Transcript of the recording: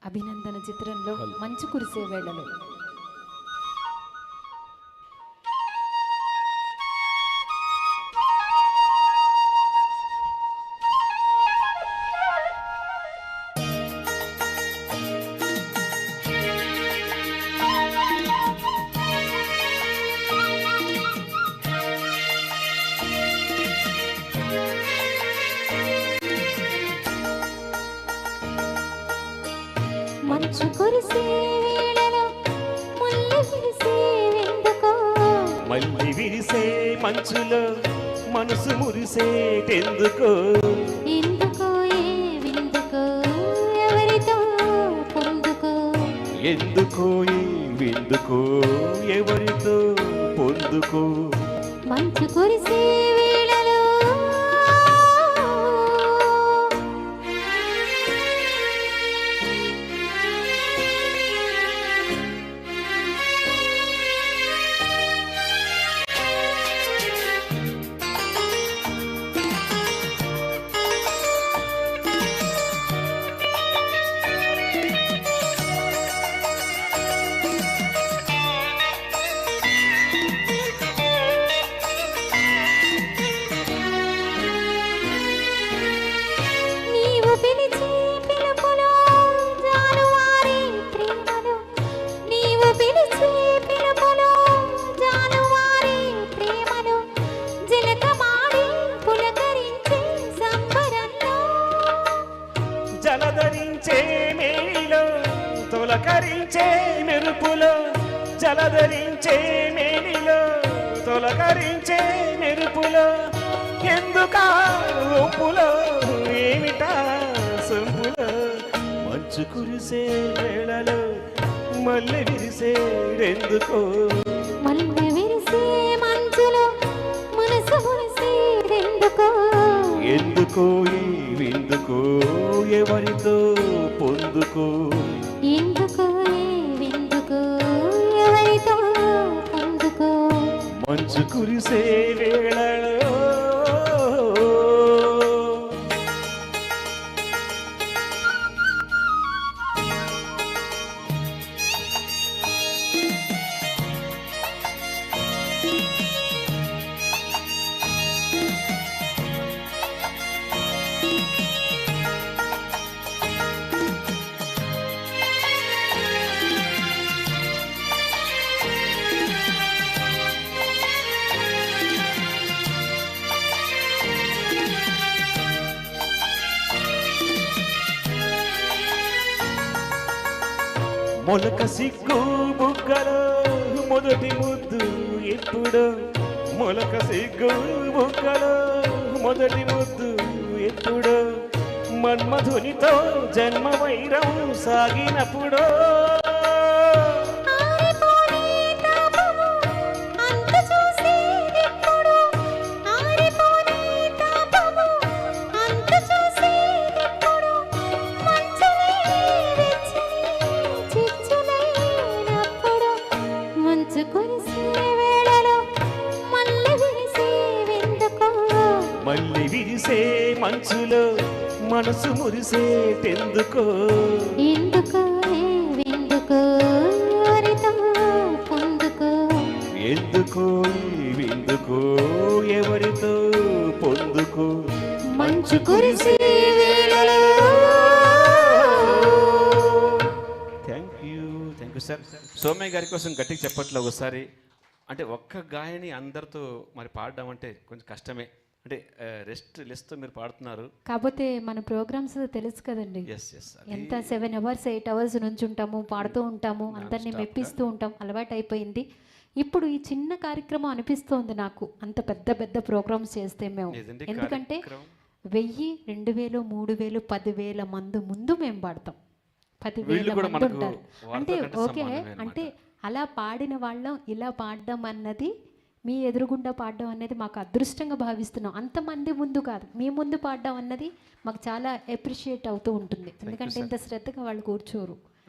అభినందన చిత్రంలో మంచు కురిసే వేళలో మంచు కురిసే వేళలో ముల్లు విరిసేవెందుకో, మళ్ళీ విరిసే మంచులో మనసు మురిసేటెందుకో, ఎందుకో ఏ విందుకో ఎవరితో పొందుకో, ఎందుకో ఈ విందుకో ఎవరితో పొందుకో. మంచు కురిసే వేళలో పిలిచే పిలుపులో జాలువారే ప్రేమలో, నీవు పిలిచే పిలుపులో జాలువారే ప్రేమలో, జలకమాడి పులకరించే సంబరంలో, జలధరించే మేనిలో తొలకరించే మెరుపులో, జలధరించే మేనిలో తొలకరించే మెరుపులో, ఎందుకా ఒప్పులో ఏమిటా సొంపులో. మంచు కురిసే వేళలో మళ్ళీ విరిసేడెందుకో, మళ్ళీ విరిసే మంచులో మనసు మురిసేదెందుకో, ఎందుకో ఈ విందుకో ఎవరితో పొందుకో, ఎందుకో ఏ విందుకో ఎవరితో పొందుకో. మంచు కురిసే వేళలో. మొలక సిగ్గు బుగ్గలో మొదటి ముద్దు ఎప్పుడు, మొలక సిగ్గు బుగ్గలో మొదటి ముద్దు ఎప్పుడు, మన్మధునితో జన్మ వైరం సాగినప్పుడు, మళ్ళీ విరిసే మంచులో మనసు మురిసేటెందుకో, ఎందుకో ఏ విందుకో ఎవరితో పొందుకో, ఎందుకో ఈ విందుకో ఎవరితో పొందుకో. మంచు కురిసే వేళలో. Thank you sir. సోమయ్య గారి కోసం గట్టిగా చెప్పట్లో ఒకసారి. అంటే ఒక్క గాయని అందరితో మరి పాడడం అంటే కొంచెం కష్టమే, అంటే రెస్ట్ లెస్తో మీరు పాడుతున్నారు. కాకపోతే మన ప్రోగ్రామ్స్ తెలుసు కదండి, ఎంత 7 hours 8 hours నుంచి ఉంటాము, పాడుతూ ఉంటాము, అందరినీ మెప్పిస్తూ ఉంటాం, అలవాటు అయిపోయింది. ఇప్పుడు ఈ చిన్న కార్యక్రమం అనిపిస్తోంది నాకు, అంత పెద్ద పెద్ద ప్రోగ్రామ్స్ చేస్తే మేము, ఎందుకంటే 1000 2000 3000 10,000 మంది ముందు మేము పాడతాం, 10,000 మంది ఉంటారు. అంటే ఓకే, అంటే అలా పాడిన వాళ్ళం ఇలా పాడడం అన్నది, మీ ఎదురుగుండా పాడడం అనేది మాకు అదృష్టంగా భావిస్తున్నాం. అంతమంది ముందు కాదు, మీ ముందు పాడడం అన్నది మాకు చాలా అప్రిషియేట్ అవుతూ ఉంటుంది, ఎందుకంటే ఇంత శ్రద్ధగా వాళ్ళు కూర్చోరు.